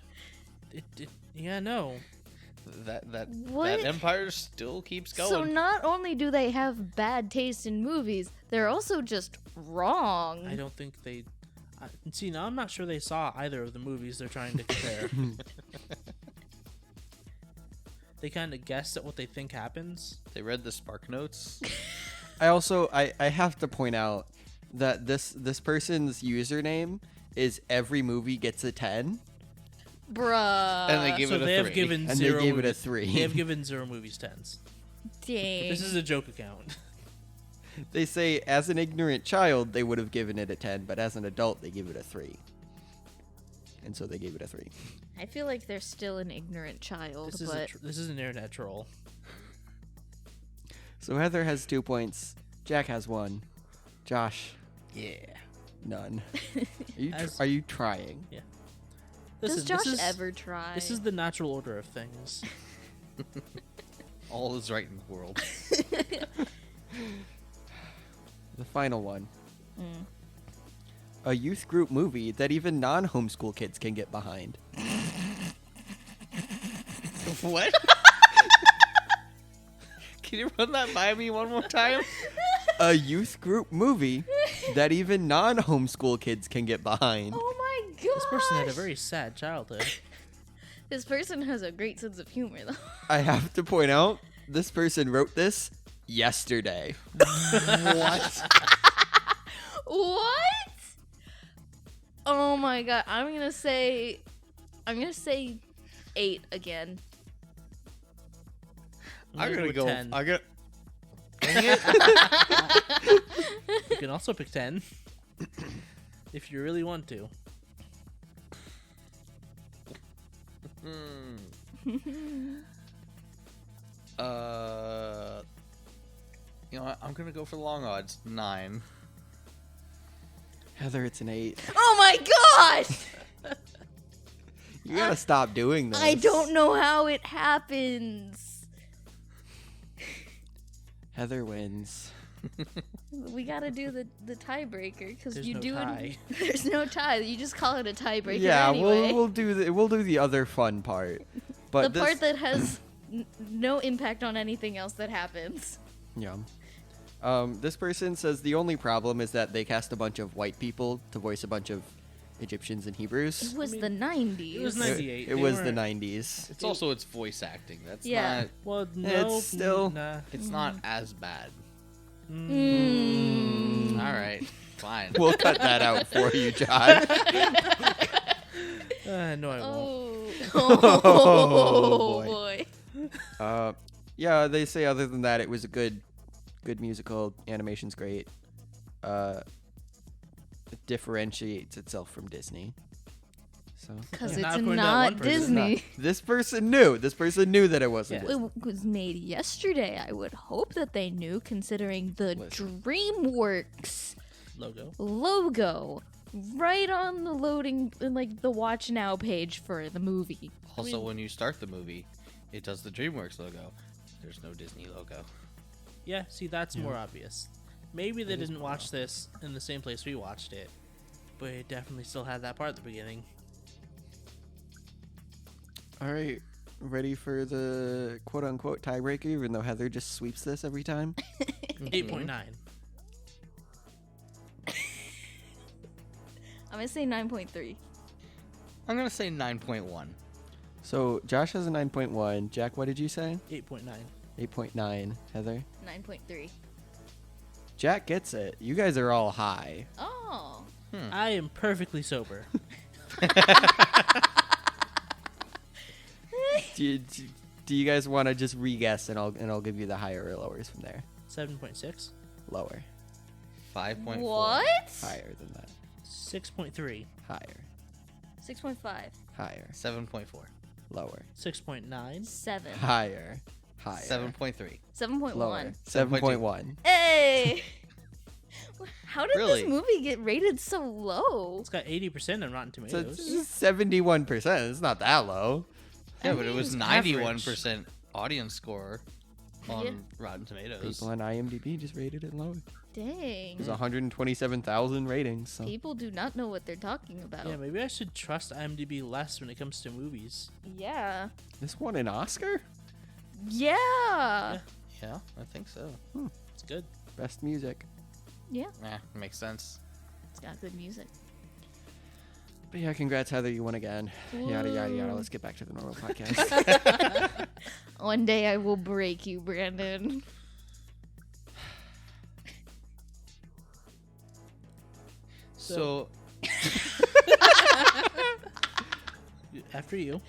Yeah, no. That What? empire still keeps going. So not only do they have bad taste in movies, they're also just wrong. I don't think they. See, now I'm not sure they saw either of the movies they're trying to compare. They kind of guess at what they think happens. They read the Spark Notes. I have to point out that this person's username is every movie gets a 10, Bruh. And they give So it a they have 3. given and zero. they gave it a movies- 3. They have given 0 movies 10s. Dang. This is a joke account. They say as an ignorant child they would have given it a 10, but as an adult they give it a 3. And so they gave it a 3. I feel like they're still an ignorant child, but This is an internet troll. So Heather has 2 points, Jack has 1, Josh Yeah. none. As- Are you trying? does Listen, Josh this is, ever try? This is the natural order of things. All is right in the world. The final one. A youth group movie that even non-homeschool kids can get behind. What? Can you run that by me one more time? A youth group movie that even non-homeschool kids can get behind. Oh my god. This person had a very sad childhood. This person has a great sense of humor, though. I have to point out, this person wrote this yesterday. What? What? Oh my god. I'm gonna say 8 again. I'm gonna go. 10. I got. saying it. You can also pick 10 if you really want to. You know what? I'm gonna go for the long odds. 9. Heather, it's an 8. Oh my god! You gotta stop doing this. I don't know how it happens. Heather wins. We gotta do the tiebreaker because There's you no do tie. it. There's no tie. You just call it a tiebreaker Yeah, anyway. we'll do the other fun part. But the part that has no impact on anything else that happens. yeah. This person says the only problem is that they cast a bunch of white people to voice a bunch of Egyptians and Hebrews. It was mean, the 90s. it was 98. It They was the weren't- 90s. It's also its voice acting. That's Yeah. not. Well, no. It's still- Nah. It's not as bad. Mm. All right, fine. We'll cut that out for you, John. No, I won't. Oh, boy. boy. Yeah, they say other than that, it was a good musical. Animation's great. It differentiates itself from Disney. So Because Yeah. Not it's according to that not one person. Disney. this person knew. This person knew that it wasn't. Yeah. Disney. It was made yesterday. I would hope that they knew, considering the Listen. DreamWorks Logo. logo right on the loading, like the Watch Now page for the movie. Also, when you start the movie, it does the DreamWorks logo. There's no Disney logo. Yeah, see, that's Yeah. more obvious. Maybe they It is didn't more watch this in the same place we watched it, but it definitely still had that part at the beginning. All right, ready for the quote-unquote tiebreaker, even though Heather just sweeps this every time? 8.9. I'm gonna say 9.3. I'm gonna say 9.1. So Josh has a 9.1. Jack, what did you say? 8.9. 8.9. Heather? 9.3. Jack gets it. You guys are all high. Oh. I am perfectly sober. Do you guys want to just re-guess and I'll give you the higher or lowers from there? 7.6. Lower. 5.4. What? Higher than that. 6.3. Higher. 6.5. Higher. 7.4. Lower. 6.9. 7. Higher. Higher. 7.3. 7.1. Lower. 7.2. 7.1. Hey! How did Really? this movie get rated so low? It's got 80% on Rotten So Tomatoes. it's 71%. It's not that low. Yeah, I but it mean, was it's 91% audience score on Yeah. Rotten Tomatoes. People on IMDb just rated it low. Dang. There's 127,000 ratings. So. People do not know what they're talking about. Yeah, maybe I should trust IMDb less when it comes to movies. Yeah. This won an Oscar? Yeah. Yeah, I think so. It's good. Best music. Yeah. Makes sense. It's got good music. But yeah, congrats, Heather. You won again. Yada, yada, yada. Woo. Let's get back to the normal podcast. One day I will break you, Brandon. So, After you.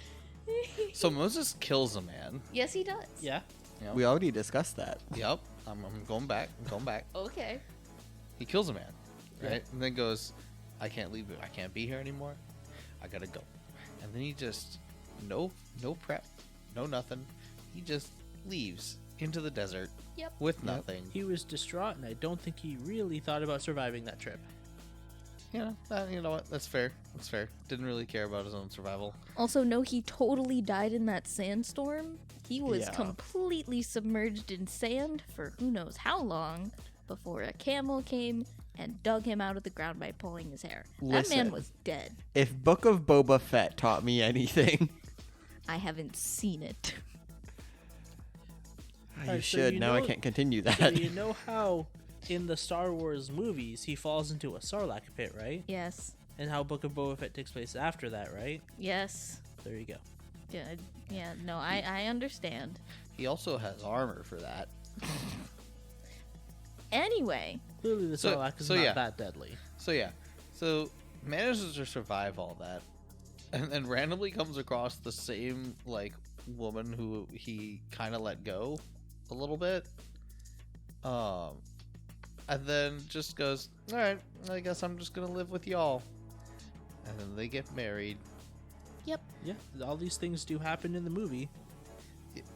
so Moses kills a man. Yes, he does. Yeah. Yep. We already discussed that. Yep. I'm going back. I'm going back. Okay. He kills a man, right? Yeah. And then goes, I can't leave. I can't be here anymore. I gotta go. And then he just, no prep, no nothing. He just leaves into the desert Yep. with nothing. He was distraught, and I don't think he really thought about surviving that trip. You know what? That's fair. That's fair. Didn't really care about his own survival. Also, no, he totally died in that sandstorm. He was Yeah. completely submerged in sand for who knows how long before a camel came and dug him out of the ground by pulling his hair. That Listen. man was dead. If Book of Boba Fett taught me anything, I haven't seen it. you Alright, so should. you Now I know- can't continue So that. you know how in the Star Wars movies he falls into a Sarlacc pit, right? Yes. And how Book of Boba Fett takes place after that, right? Yes. There you go. Yeah, yeah, no, I understand. He also has armor for that. Anyway, Clearly the So- Sarlacc is so not yeah. that deadly. So manages to survive all that, and then randomly comes across the same woman who he kind of let go a little bit, And then just goes, all right, I guess I'm just gonna live with y'all. And then they get married. Yeah, all these things do happen in the movie.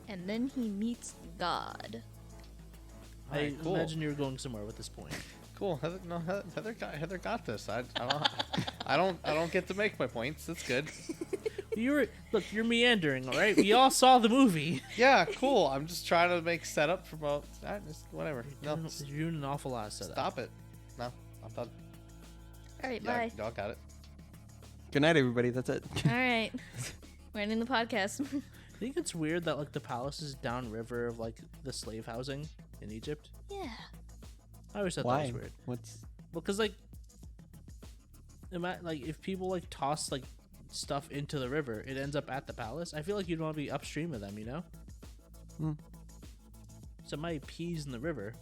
And then he meets God. I Alright, cool. imagine you were going somewhere with this point. Cool. Heather got this. I don't get to make my points. That's good. You're meandering, all right? We all saw the movie. Yeah, cool. I'm just trying to make setup for both. Whatever. No, You're doing an awful lot of setup. stop it. No, I'm done. All right, Yeah, bye. y'all got it. Good night, everybody. That's it. All right. We're ending the podcast. I think it's weird that like the palace is downriver of like the slave housing in Egypt. Yeah. I always thought that Why? was weird. What's Because like, if people like toss like stuff into the river, it ends up at the palace. I feel like you'd want to be upstream of them, you know? Hmm. Somebody pees in the river.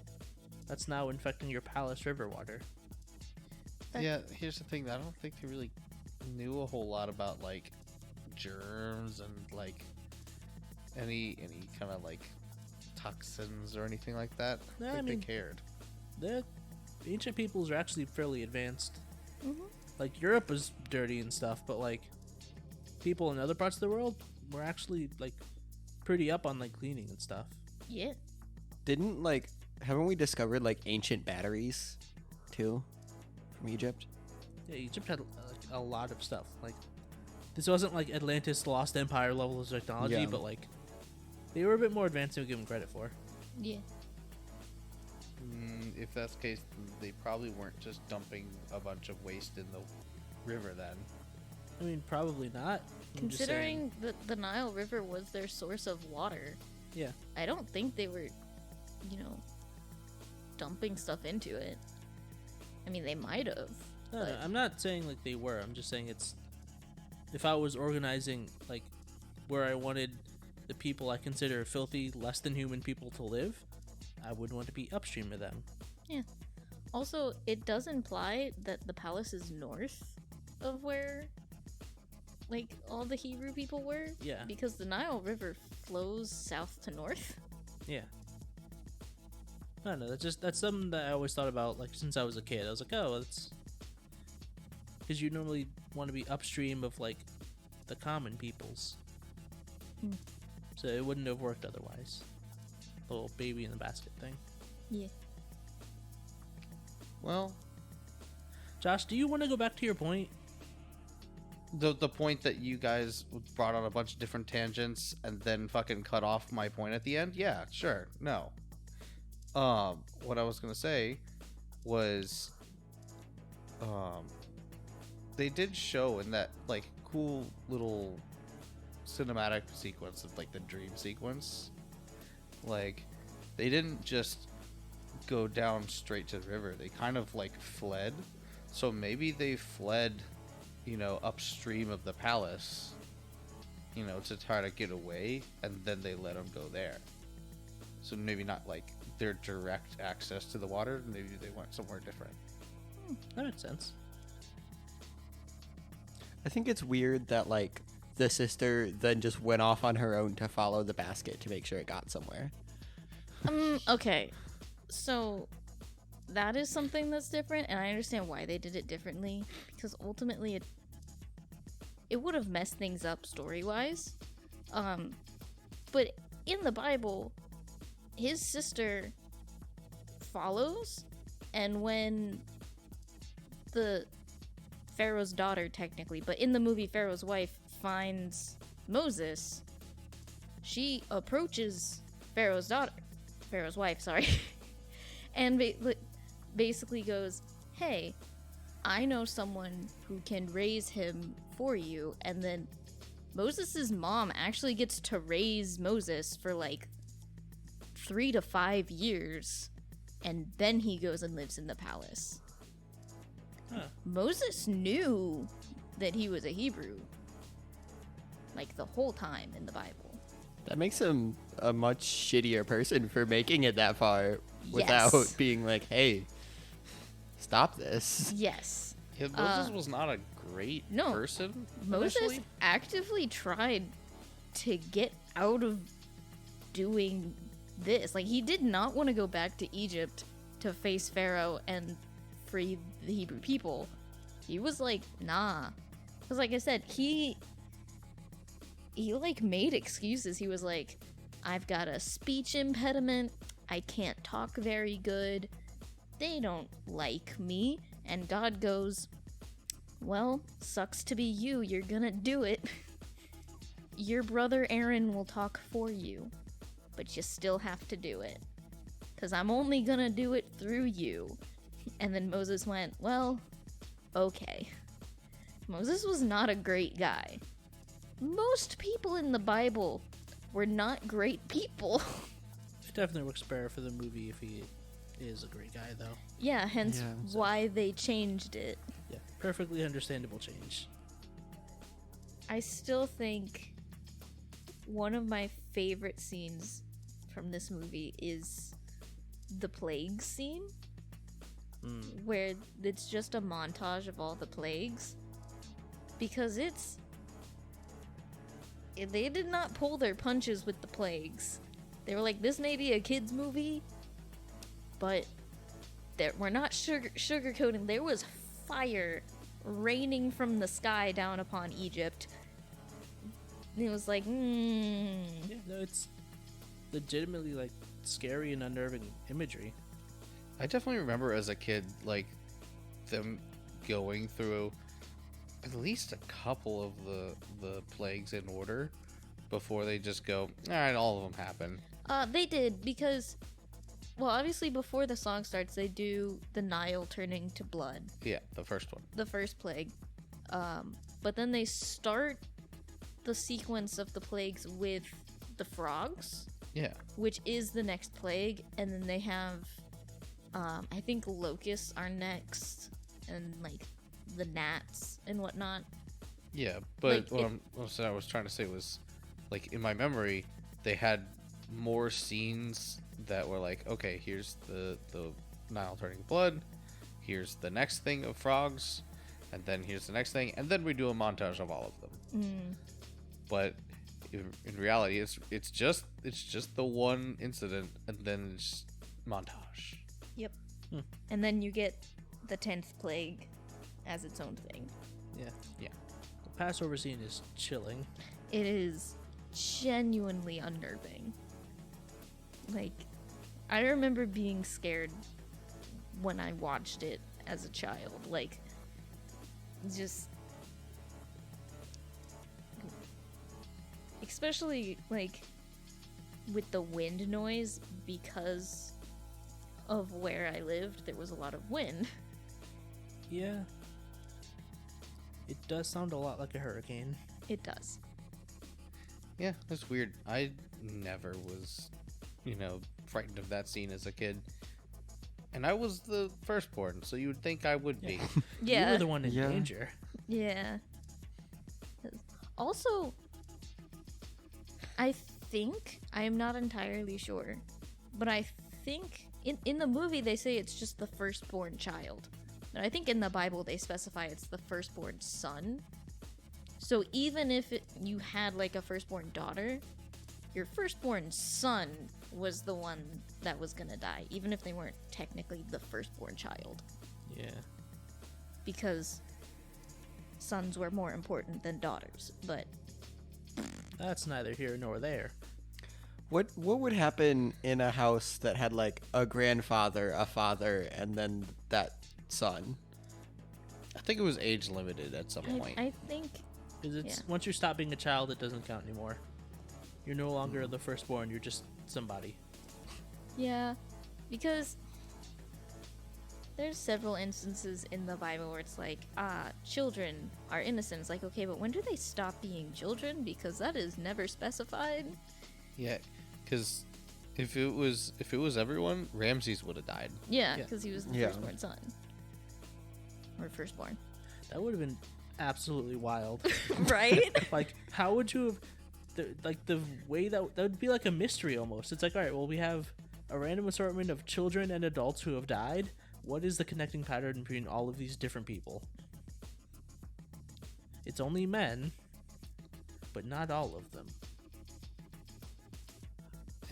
That's now infecting your palace river water. That- Yeah, here's the thing. I don't think they really knew a whole lot about like germs and like any kind of like toxins or anything like that. No, I I think mean- they cared. The ancient peoples are actually fairly advanced. Mm-hmm. Like Europe was dirty and stuff, but like people in other parts of the world were actually like pretty up on like cleaning and stuff. Yeah. Didn't like haven't we discovered like ancient batteries too from Egypt? Yeah, Egypt had like a lot of stuff. Like this wasn't like Atlantis Lost Empire level of technology, Yeah. but like they were a bit more advanced than we give them credit for. Yeah. If that's the case, they probably weren't just dumping a bunch of waste in the river then. I mean, probably not. I'm just saying. Considering the Nile River was their source of water, Yeah. I don't think they were, dumping stuff into it. I mean, they might have. No, I'm not saying like they were. I'm just saying it's if I was organizing like where I wanted the people I consider filthy, less than human people to live, I would want to be upstream of them. Also, it does imply that the palace is north of where, like, all the Hebrew people were. Yeah. Because the Nile River flows south to north. Yeah. I don't know. That's something that I always thought about. Like since I was a kid, I was like, oh, it's because you normally want to be upstream of like the common peoples, so it wouldn't have worked otherwise. Little baby in the basket thing. Yeah. Well, Josh, do you want to go back to your point? the point that you guys brought on a bunch of different tangents and then fucking cut off my point at the end. Yeah, sure. No. What I was gonna say was, they did show in that like cool little cinematic sequence of like the dream sequence, like they didn't just go down straight to the river. They kind of like fled. So maybe they fled, upstream of the palace, to try to get away, and then they let them go there. So maybe not like their direct access to the water. Maybe they went somewhere different. That makes sense. I think it's weird that like the sister then just went off on her own to follow the basket to make sure it got somewhere. Okay. So that is something that's different, and I understand why they did it differently, because ultimately it would have messed things up story-wise. But in the Bible, his sister follows, and when the Pharaoh's daughter, technically, but in the movie Pharaoh's wife, finds Moses, she approaches Pharaoh's wife, sorry, and basically goes, hey, I know someone who can raise him for you. And then Moses' mom actually gets to raise Moses for like 3 to 5 years, and then he goes and lives in the palace. Huh. Moses knew that he was a Hebrew, like the whole time in the Bible. That makes him a much shittier person for making it that far without Yes. being like, hey, stop this. Yes. Yeah, Moses was not a great no. person. Moses initially. actively tried to get out of doing this. Like, he did not want to go back to Egypt to face Pharaoh and free the Hebrew people. He was like, nah. Because, like I said, he like made excuses. He was like, I've got a speech impediment. I can't talk very good. They don't like me. And God goes, well, sucks to be you. You're gonna do it. Your brother Aaron will talk for you, but you still have to do it. Because I'm only gonna do it through you. And then Moses went, well, okay. Moses was not a great guy. Most people in the Bible were not great people. It definitely works better for the movie if he is a great guy, though. Yeah, hence Yeah, why they changed it. Yeah, perfectly understandable change. I still think one of my favorite scenes from this movie is the plague scene, where it's just a montage of all the plagues. Because they did not pull their punches with the plagues. They were like, this may be a kid's movie, but we're not sugarcoating. There was fire raining from the sky down upon Egypt. And it was like, Yeah, no, it's legitimately like scary and unnerving imagery. I definitely remember as a kid, like, them going through at least a couple of the plagues in order before they just go, alright, all of them happen. They did, because, well, obviously before the song starts, they do the Nile turning to blood, Yeah, the first one. the first plague. But then they start the sequence of the plagues with the frogs, Yeah. which is the next plague, and then they have, I think locusts are next, and like the gnats and whatnot. Yeah, but Like, what I was trying to say was, like, in my memory, they had more scenes that were like, okay, here's the Nile turning blood, here's the next thing of frogs, and then here's the next thing, and then we do a montage of all of them. But in reality, it's just the one incident, and then it's montage. Yep. And then you get the 10th plague as its own thing. Yeah. Yeah. The Passover scene is chilling. It is genuinely unnerving. Like, I remember being scared when I watched it as a child. Like, just... Especially, like, with the wind noise, because of where I lived, there was a lot of wind. Yeah. It does sound a lot like a hurricane. It does. Yeah, it's weird. I never was, frightened of that scene as a kid. And I was the firstborn, so you would think I would be. Yeah. You were the one in Yeah. danger. Yeah. Also, I think, I am not entirely sure, but I think in the movie they say it's just the firstborn child. But I think in the Bible they specify it's the firstborn son. So even if you had like a firstborn daughter, your firstborn son was the one that was gonna die, even if they weren't technically the firstborn child. Yeah. Because sons were more important than daughters, but That's neither here nor there. What would happen in a house that had like a grandfather, a father, and then that son? I think it was age limited at some point. I think 'Cause it's Yeah. once you stop being a child, it doesn't count anymore. You're no longer the firstborn. You're just somebody. yeah, because there's several instances in the Bible where it's like, children are innocent. It's like, okay, but when do they stop being children? Because that is never specified. Yeah, because if it was everyone, Ramses would have died. Yeah, Yeah. because he was the Yeah. firstborn son. Or firstborn. That would have been absolutely wild. Right? Like, how would you have? The way that would be like a mystery almost. It's like, all right, well, we have a random assortment of children and adults who have died. What is the connecting pattern between all of these different people? It's only men, but not all of them.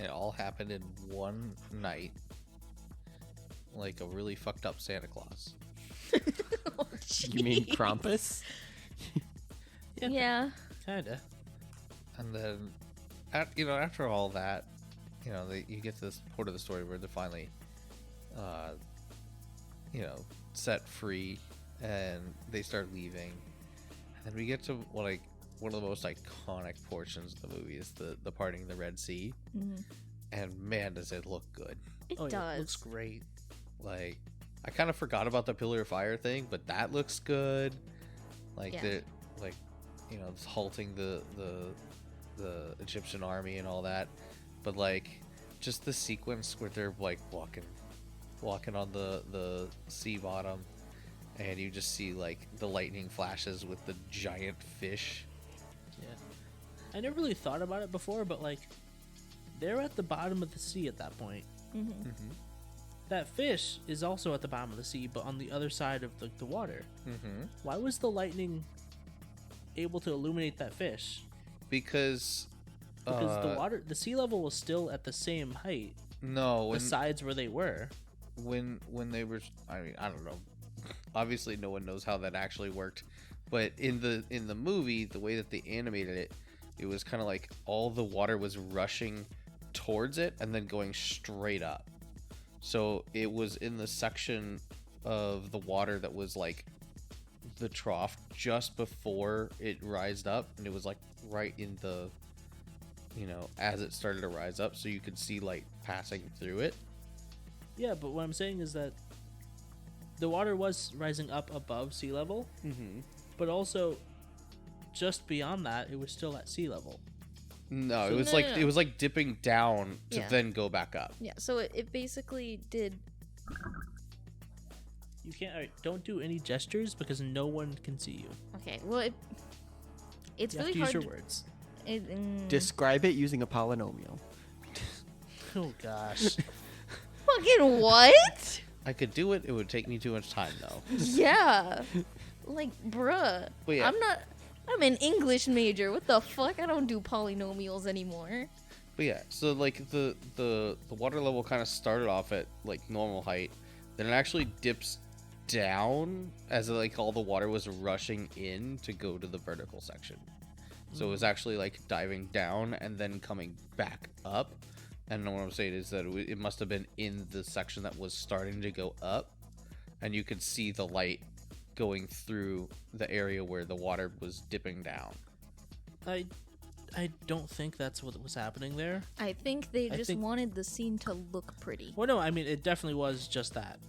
It all happened in one night, like a really fucked up Santa Claus. Oh, You mean jeez. Krampus? Yeah. Kinda. And then, after all that, you get to this part of the story where they're finally, set free, and they start leaving. And then we get to one of the most iconic portions of the movie is the parting the Red Sea. Mhm. And man, does it look good! It Oh, does. yeah, it looks great. Like, I kind of forgot about the Pillar of Fire thing, but that looks good. Like Yeah. it's halting the Egyptian army and all that. But just the sequence where they're walking on the sea bottom, and you just see the lightning flashes with the giant fish. Yeah. I never really thought about it before, but they're at the bottom of the sea at that point. Mhm. Mm-hmm. That fish is also at the bottom of the sea, but on the other side of the water. Mm-hmm. Why was the lightning able to illuminate that fish? Because Because the sea level was still at the same height, no, when besides where they were. when they were, I mean, I don't know. Obviously, no one knows how that actually worked, but in the movie, the way that they animated it, it was kind of like all the water was rushing towards it and then going straight up. So it was in the section of the water that was the trough just before it rised up, and it was right in the, as it started to rise up, so you could see light passing through it. Yeah, but what I'm saying is that the water was rising up above sea level, Mm-hmm. but also just beyond that, it was still at sea level. No, So- it was No, like no, no. it was like dipping down to Yeah. then go back up. Yeah, so it basically did. You can't. Alright, don't do any gestures because no one can see you. Okay, well, it's You have really to use hard. your words. Describe it using a polynomial. Oh gosh. Fucking what? I could do it. It would take me too much time though. Yeah. Bruh. But yeah. I'm an English major. What the fuck? I don't do polynomials anymore. But yeah, so the water level kind of started off at normal height, then it actually dips down as all the water was rushing in to go to the vertical section. So it was actually diving down and then coming back up. And what I'm saying is that it must have been in the section that was starting to go up, and you could see the light going through the area where the water was dipping down. I don't think that's what was happening there. I think they I just think- wanted the scene to look pretty. Well, no, I mean it definitely was just that.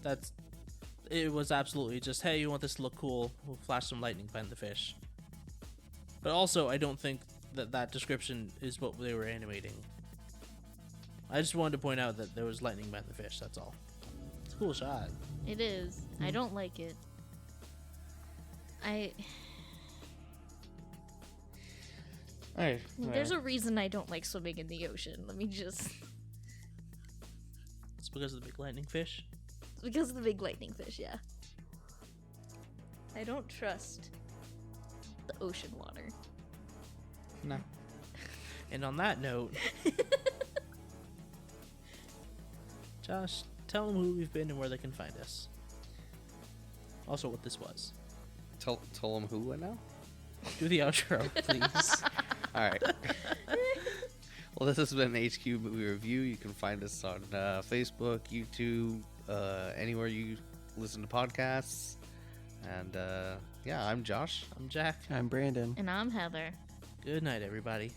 It was absolutely just, hey, you want this to look cool? We'll flash some lightning behind the fish. But also, I don't think that description is what they were animating. I just wanted to point out that there was lightning behind the fish. That's all. It's a cool shot. It is. I don't like it. Alright. There's a reason I don't like swimming in the ocean. Let me just. It's because of the big lightning fish. It's because of the big lightning fish, yeah. I don't trust the ocean water. No. And on that note, Josh, tell them who we've been and where they can find us. Also, what this was. Tell them who now. Do the outro, please. All right. Well, this has been HQ Movie Review. You can find us on Facebook, YouTube, anywhere you listen to podcasts. And yeah, I'm Josh. I'm Jack. I'm Brandon. And I'm Heather. Good night, everybody.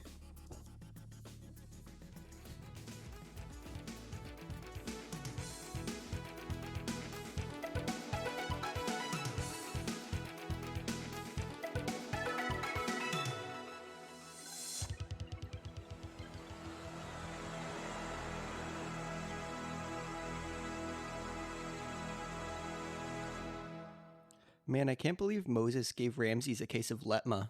Man, I can't believe Moses gave Ramses a case of Letma.